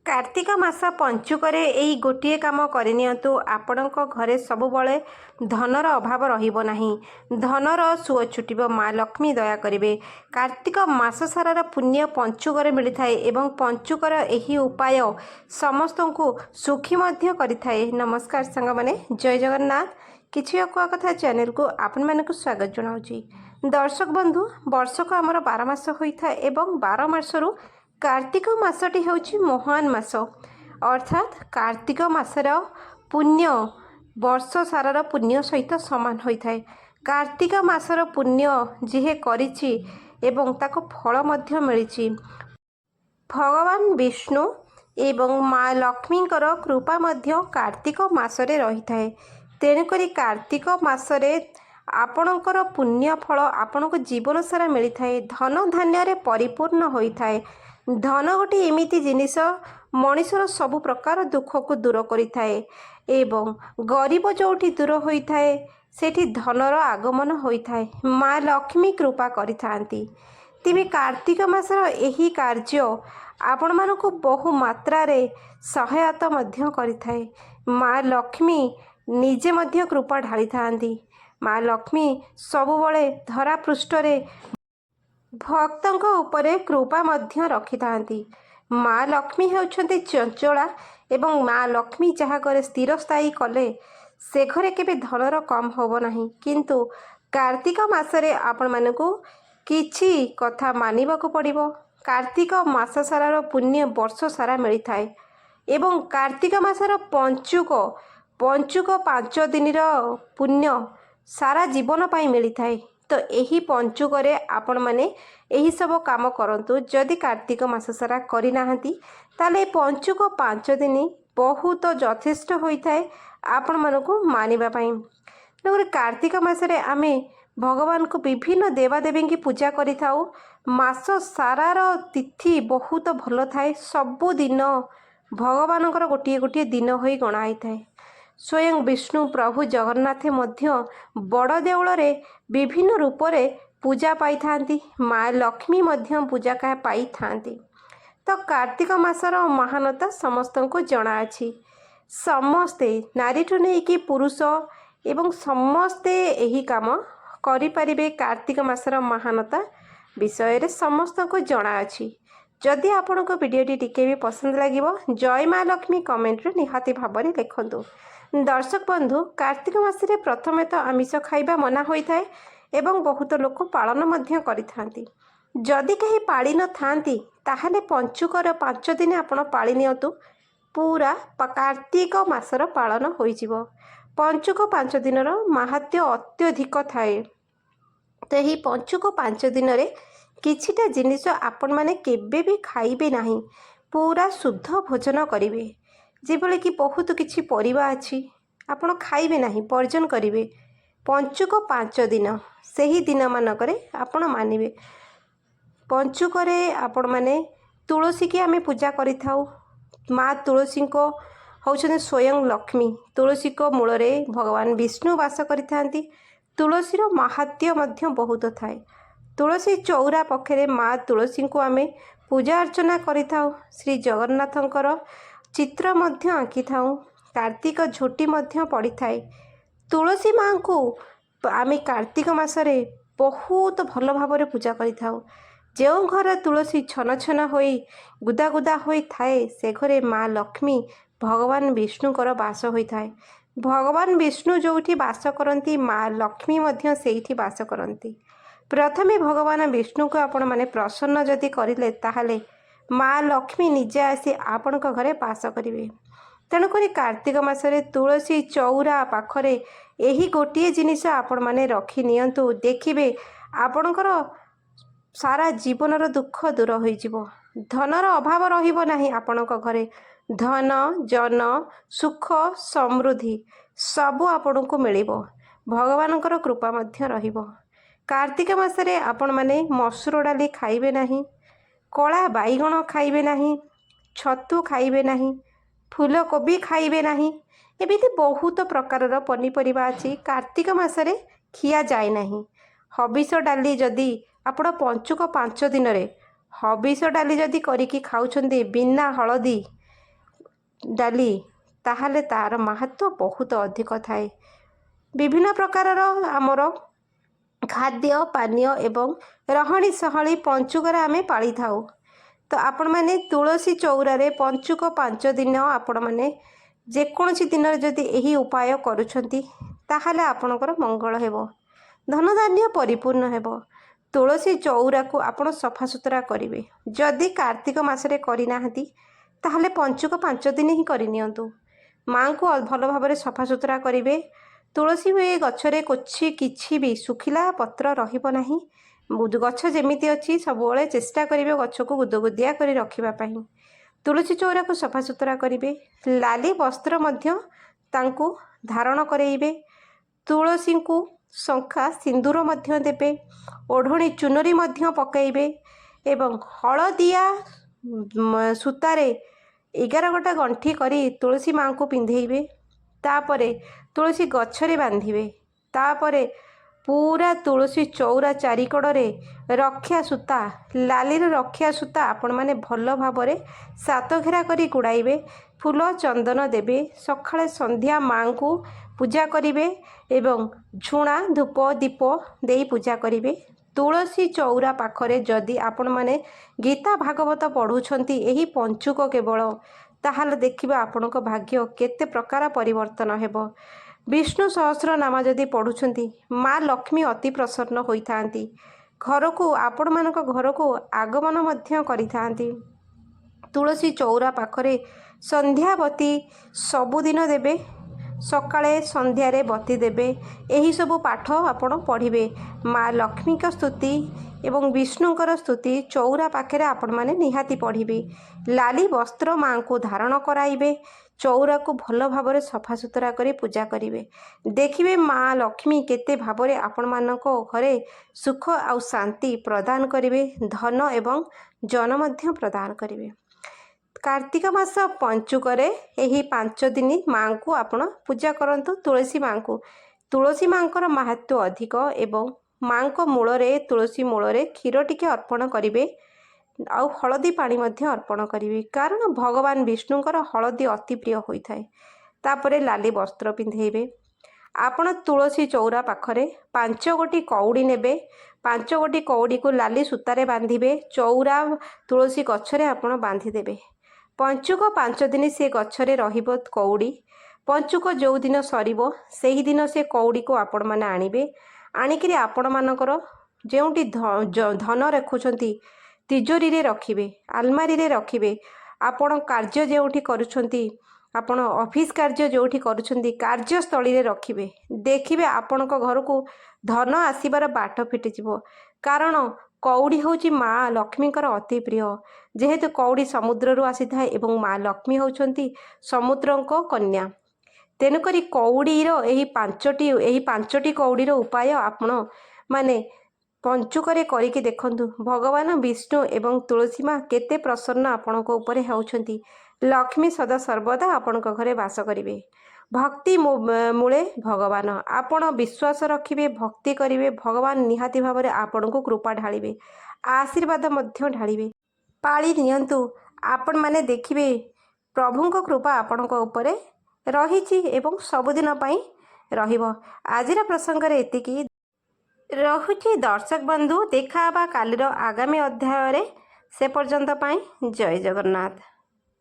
कार्तिक मास पंचुकरे यही गोटे काम करनियंतु आपणक घरे सबुबले धनर अभाव रहिबो नाही। धनर सुओ छुटिबो। माँ लक्ष्मी दया करिवे। कार्तिक मास सारार पुण्य पंचुकरे मिलिथाए एवं पंचुकर एही उपाय समस्तंकु सुखी मध्य करिथाए। नमस्कार संग माने, जय जगन्नाथ। किछि अकुआ कथा चैनल को आपण मानकु स्वागत जनाउची। दर्शक बंधु, वर्षक आमर 12 मास होइथा एवं 12 मासरु कार्तिक मासटी होउची महान मास, अर्थात कार्तिक मासर पुण्य वर्ष सारार पुण्य सहित समान होइथाए। कार्तिक मासर पुण्य जिहे करिछि एवं ताको फल मध्य मिलिछि। भगवान विष्णु एवं माँ लक्ष्मींकर कृपा मध्य कार्तिक मासरे रहिथाए। तेणुकरी कार्तिक मासरे आपणकर पुण्य फल आपणको जीवन सारा मिलिथाए। धन धान्य परिपूर्ण होइथाए। धन गोटे एमिति जिनिस मनीषर सबु प्रकार दुख को दूर करिथाए एवं गरीब जोठी दूर होइथाए सेठी धनर आगमन होइथाए। माँ लक्ष्मी कृपा करिथांती। तेबे कार्तिक मासर एही कार्य आपण मानकु बहु मात्रा रे सहायता मध्य करिथाए। माँ लक्ष्मी निजे मध्य कृपा ढालिथांती। माँ लक्ष्मी सबुबले धरा पृष्ठरे भक्तों उपरे कृपा मध्य रखिथांती। माँ लक्ष्मी हेउछंती चंचला एवं माँ लक्ष्मी जहाँ घरे स्थिर स्थायी कले से घरे केबे धनर कम होबो नाही। किंतु कार्तिक मासरे आपण मानकु किछि कथा मानिबाकु पड़िबो। कार्तिक मास सारार पुण्य वर्ष सारा मिलिथाए एवं कार्तिक मासर पंचुक 5 दिनर पुण्य सारा जीवन पाई मिलिथाए। तो यही पंचुकरे आपण माने यही सब काम करंतु। जदि कार्तिक मास सारा करि नाहंती ताले पंचुक 5 दिन बहुत यथेष्ट होइथाए आपण मानकु मानिबा पाई। कार्तिक मासरे आमे भगवान को विभिन्न देवादेवी की पूजा करिथाउ। मास सारार तिथि बहुत भल थाए। सबु दिन भगवानकर गोटे गोटे दिन होई गणाई थाए। स्वयं विष्णु प्रभु जगन्नाथ मध्य बड़ देउल रे विभिन्न रूप रे पूजा पाई थांती। माँ लक्ष्मी मध्य पूजा का पाई थांती। तो कार्तिक मासर महानता समस्त को जना अछि। समस्ते नारी ठु नै कि पुरुष एवं समस्ते यही काम करि परिबे। कार्तिक मासर महानता विषय रे समस्त को जना अछि। जदि आपनको वीडियोटी टिके भी पसंद लागिबो, जय माँ लक्ष्मी कमेंट रे निहाती भाबरे लिखंतु। दर्शक बंधु, कार्तिक मासरे प्रथमे तो आमिष खाइबा मना होइथाए एवं बहुत लोक पालन मध्य करिथांती। जदि कहीं पाଳି न थांती ताहले पंचुकर 5 दिन आपण पाଳି नियंतु। पूरा कार्तिक मासर पालन होइजिवो। पंचुक 5 दिनर महात्म्य अत्यधिक थाए। तो यही पंचुक 5 दिन रे किछिटा जिनिस आपण माने केबे भी खाइबे नाही। पूरा शुद्ध भोजन करिवे। जेबले कि बहुत किछि परिबा अछि आपण खाइबे नाही, वर्जन करिवे। पंचुक 5 दिन सही दिन मानकरे आपण मानिबे। पंचुकरे आपण माने तुलसी की आमे पूजा करिथाउ। माँ तुलसी को होउछन स्वयं लक्ष्मी। तुलसी को मूल रे भगवान विष्णु वास करिथांती। तुलसीर महात्म्य मध्य बहुत थाए। तुलसी चौरा पखरे माँ तुलसी को आमे पूजा अर्चना करिथाउ। श्री जगन्नाथंकर चित्र मध्य आंकी थाउ। कार्तिक झोटी मध्य पड़ी थाए। तुलसी माँ को आमे कार्तिक मासरे बहुत भल भाव पूजा करिथाउ। जो घर तुलसी छन छन होई गुदा गुदा होई थाए से घरे माँ लक्ष्मी भगवान विष्णुकर वास होई थाए। भगवान विष्णु जोठी वास करती माँ लक्ष्मी मध्य सेठी वास करती। प्रथमे भगवान विष्णु को आपण माने प्रसन्न जदि करिले ताहले माँ लक्ष्मी निजे आसी आपणक घरे वास करिवे। तेणुकरी कार्तिक मासरे तुलसी चौरा पाखरे यही गोटे जिनिस आपण माने रखी नियंतु। देखिबे आपणकर सारा जीवनर दुख दूर होइजिवो। धनर अभाव रहिबो नाही आपणक घरे। धन जन सुख समृद्धि सबु आपणको मिलिबो। भगवानकर कृपा मध्य रहिबो। कार्तिक मासरे आपण माने मसूर डाली खाइबे नाही, कला बाईगण खाइबे नाही, छतु खाइबे नाही, फूलकोबी खाइबे नाही। एमिति बहुत प्रकारर पनीपरिबा अछि कार्तिक मासरे खिया जाए नाही। हबिष डाली जदि आपण पंचुक 5 दिन रे हबिष डाली जदि करिकी खाउछन्ती बिना हळदी ଡାଲି ତାହେଲେ ତା'ର ମାହାତ୍ମ୍ୟ ବହୁତ ଅଧିକ ଥାଏ। ବିଭିନ୍ନ ପ୍ରକାରର ଆମର ଖାଦ୍ୟ ପାନୀୟ ଏବଂ ରହଣି ସହଣି ପଞ୍ଚୁକରେ ଆମେ ପାଳିଥାଉ। ତ ଆପଣମାନେ ତୁଳସୀ ଚଉରାରେ ପଞ୍ଚୁକ 5 ଦିନ ଆପଣମାନେ ଯେକୌଣସି ଦିନରେ ଯଦି ଏହି ଉପାୟ କରୁଛନ୍ତି ତାହେଲେ ଆପଣଙ୍କର ମଙ୍ଗଳ ହେବ, ଧନଧାନ୍ୟ ପରିପୂର୍ଣ୍ଣ ହେବ। ତୁଳସୀ ଚଉରାକୁ ଆପଣ ସଫାସୁତୁରା କରିବେ। ଯଦି କାର୍ତ୍ତିକ ମାସରେ କରିନାହାନ୍ତି ତାହେଲେ ପଞ୍ଚୁକ 5 ଦିନ ହିଁ କରିନିଅନ୍ତୁ। ମାଙ୍କୁ ଭଲ ଭାବରେ ସଫାସୁତୁରା କରିବେ। ତୁଳସୀ ଗଛରେ କିଛି ବି ଶୁଖିଲା ପତ୍ର ରହିବ ନାହିଁ। ଗଛ ଯେମିତି ଅଛି ସବୁବେଳେ ଚେଷ୍ଟା କରିବେ ଗଛକୁ ଗୁଦଗୁଦିଆ କରି ରଖିବା ପାଇଁ। ତୁଳସୀ ଚଉରାକୁ ସଫାସୁତୁରା କରିବେ। ଲାଲି ବସ୍ତ୍ର ମଧ୍ୟ ତାଙ୍କୁ ଧାରଣ କରେଇବେ। ତୁଳସୀଙ୍କୁ ଶଙ୍ଖା ସିନ୍ଦୁର ମଧ୍ୟ ଦେବେ। ଓଢ଼ଣୀ ଚୁନରି ମଧ୍ୟ ପକାଇବେ ଏବଂ ହଳଦିଆ ସୂତାରେ 11 ଗୋଟା ଗଣ୍ଠି କରି ତୁଳସୀ ମାଙ୍କୁ ପିନ୍ଧେଇବେ। ତାପରେ ତୁଳସୀ ଗଛରେ ବାନ୍ଧିବେ। ତାପରେ ପୁରା ତୁଳସୀ ଚଉରା ଚାରିକଡ଼ରେ ରକ୍ଷା ସୂତା, ଲାଲିର ରକ୍ଷା ସୂତା ଆପଣମାନେ ଭଲ ଭାବରେ 7 ଘେରା କରି ଗୁଡ଼ାଇବେ। ଫୁଲ ଚନ୍ଦନ ଦେବେ। ସକାଳେ ସନ୍ଧ୍ୟା ମାଙ୍କୁ ପୂଜା କରିବେ ଏବଂ ଝୁଣା ଧୂପ ଦୀପ ଦେଇ ପୂଜା କରିବେ। ତୁଳସୀ ଚଉରା ପାଖରେ ଯଦି ଆପଣମାନେ ଗୀତା ଭାଗବତ ପଢ଼ୁଛନ୍ତି ଏହି ପଞ୍ଚୁକ କେବଳ, ତାହେଲେ ଦେଖିବେ ଆପଣଙ୍କ ଭାଗ୍ୟ କେତେ ପ୍ରକାର ପରିବର୍ତ୍ତନ ହେବ। ବିଷ୍ଣୁ ସହସ୍ର ନାମ ଯଦି ପଢ଼ୁଛନ୍ତି ମା ଲକ୍ଷ୍ମୀ ଅତି ପ୍ରସନ୍ନ ହୋଇଥାନ୍ତି। ଘରକୁ ଆପଣମାନଙ୍କ ଘରକୁ ଆଗମନ ମଧ୍ୟ କରିଥାନ୍ତି। ତୁଳସୀ ଚଉରା ପାଖରେ ସନ୍ଧ୍ୟାବତୀ ସବୁଦିନ ଦେବେ। ସକାଳେ ସନ୍ଧ୍ୟାରେ ବତୀ ଦେବେ। ଏହିସବୁ ପାଠ ଆପଣ ପଢ଼ିବେ। ମା ଲକ୍ଷ୍ମୀଙ୍କ ସ୍ତୁତି ଏବଂ ବିଷ୍ଣୁଙ୍କର ସ୍ତୁତି ଚଉରା ପାଖରେ ଆପଣମାନେ ନିହାତି ପଢ଼ିବେ। ଲାଲି ବସ୍ତ୍ର ମାଙ୍କୁ ଧାରଣ କରାଇବେ। ଚଉରାକୁ ଭଲ ଭାବରେ ସଫାସୁତୁରା କରି ପୂଜା କରିବେ। ଦେଖିବେ ମା ଲକ୍ଷ୍ମୀ କେତେ ଭାବରେ ଆପଣମାନଙ୍କ ଘରେ ସୁଖ ଆଉ ଶାନ୍ତି ପ୍ରଦାନ କରିବେ। ଧନ ଏବଂ ଜନ ମଧ୍ୟ ପ୍ରଦାନ କରିବେ। କାର୍ତ୍ତିକ ମାସ ପଞ୍ଚୁକରେ ଏହି 5 ଦିନ ମାଙ୍କୁ ଆପଣ ପୂଜା କରନ୍ତୁ। ତୁଳସୀ ମାଙ୍କୁ, ତୁଳସୀ ମାଙ୍କର ମାହାତ୍ମ୍ୟ ଅଧିକ ଏବଂ ମାଙ୍କ ମୂଳରେ ତୁଳସୀ ମୂଳରେ କ୍ଷୀର ଟିକେ ଅର୍ପଣ କରିବେ ଆଉ ହଳଦୀ ପାଣି ମଧ୍ୟ ଅର୍ପଣ କରିବେ, କାରଣ ଭଗବାନ ବିଷ୍ଣୁଙ୍କର ହଳଦୀ ଅତି ପ୍ରିୟ ହୋଇଥାଏ। ତାପରେ ଲାଲି ବସ୍ତ୍ର ପିନ୍ଧେଇବେ। ଆପଣ ତୁଳସୀ ଚଉରା ପାଖରେ 5 ଗୋଟି କଉଡ଼ି ନେବେ। 5 ଗୋଟି କଉଡ଼ିକୁ ଲାଲି ସୂତାରେ ବାନ୍ଧିବେ। ଚଉରା ତୁଳସୀ ଗଛରେ ଆପଣ ବାନ୍ଧିଦେବେ। ପଞ୍ଚୁକ 5 ଦିନ ସେ ଗଛରେ ରହିବ କଉଡ଼ି। ପଞ୍ଚୁକ ଯେଉଁ ଦିନ ସରିବ ସେହିଦିନ ସେ କଉଡ଼ିକୁ ଆପଣମାନେ ଆଣିବେ। ଆଣିକିରି ଆପଣମାନଙ୍କର ଯେଉଁଠି ଧନ ରଖୁଛନ୍ତି ତିଜୋରିରେ ରଖିବେ, ଆଲମାରିରେ ରଖିବେ। ଆପଣ କାର୍ଯ୍ୟ ଯେଉଁଠି କରୁଛନ୍ତି, ଆପଣ ଅଫିସ୍ କାର୍ଯ୍ୟ ଯେଉଁଠି କରୁଛନ୍ତି କାର୍ଯ୍ୟସ୍ଥଳୀରେ ରଖିବେ। ଦେଖିବେ ଆପଣଙ୍କ ଘରକୁ ଧନ ଆସିବାର ବାଟ ଫିଟିଯିବ। କାରଣ କଉଡ଼ି ହେଉଛି ମା ଲକ୍ଷ୍ମୀଙ୍କର ଅତି ପ୍ରିୟ। ଯେହେତୁ କଉଡ଼ି ସମୁଦ୍ରରୁ ଆସିଥାଏ ଏବଂ ମା ଲକ୍ଷ୍ମୀ ହେଉଛନ୍ତି ସମୁଦ୍ରଙ୍କ କନ୍ୟା। ତେଣୁକରି କଉଡ଼ିର ଏହି 5ଟି କଉଡ଼ିର ଉପାୟ ଆପଣ ମାନେ ପଞ୍ଚୁକରେ କରିକି ଦେଖନ୍ତୁ। ଭଗବାନ ବିଷ୍ଣୁ ଏବଂ ତୁଳସୀ ମା କେତେ ପ୍ରସନ୍ନ ଆପଣଙ୍କ ଉପରେ ହେଉଛନ୍ତି। ଲକ୍ଷ୍ମୀ ସଦା ସର୍ବଦା ଆପଣଙ୍କ ଘରେ ବାସ କରିବେ। ଭକ୍ତି ମୂଳେ ଭଗବାନ। ଆପଣ ବିଶ୍ୱାସ ରଖିବେ, ଭକ୍ତି କରିବେ, ଭଗବାନ ନିହାତି ଭାବରେ ଆପଣଙ୍କୁ କୃପା ଢାଳିବେ, ଆଶୀର୍ବାଦ ମଧ୍ୟ ଢାଳିବେ। ପାଳି ନିଅନ୍ତୁ। ଆପଣମାନେ ଦେଖିବେ ପ୍ରଭୁଙ୍କ କୃପା ଆପଣଙ୍କ ଉପରେ ରହିଛି ଏବଂ ସବୁଦିନ ପାଇଁ ରହିବ। ଆଜିର ପ୍ରସଙ୍ଗରେ ଏତିକି ରହୁଛି। ଦର୍ଶକ ବନ୍ଧୁ, ଦେଖା ହେବା କାଲିର ଆଗାମୀ ଅଧ୍ୟାୟରେ। ସେ ପର୍ଯ୍ୟନ୍ତ ପାଇଁ ଜୟ ଜଗନ୍ନାଥ।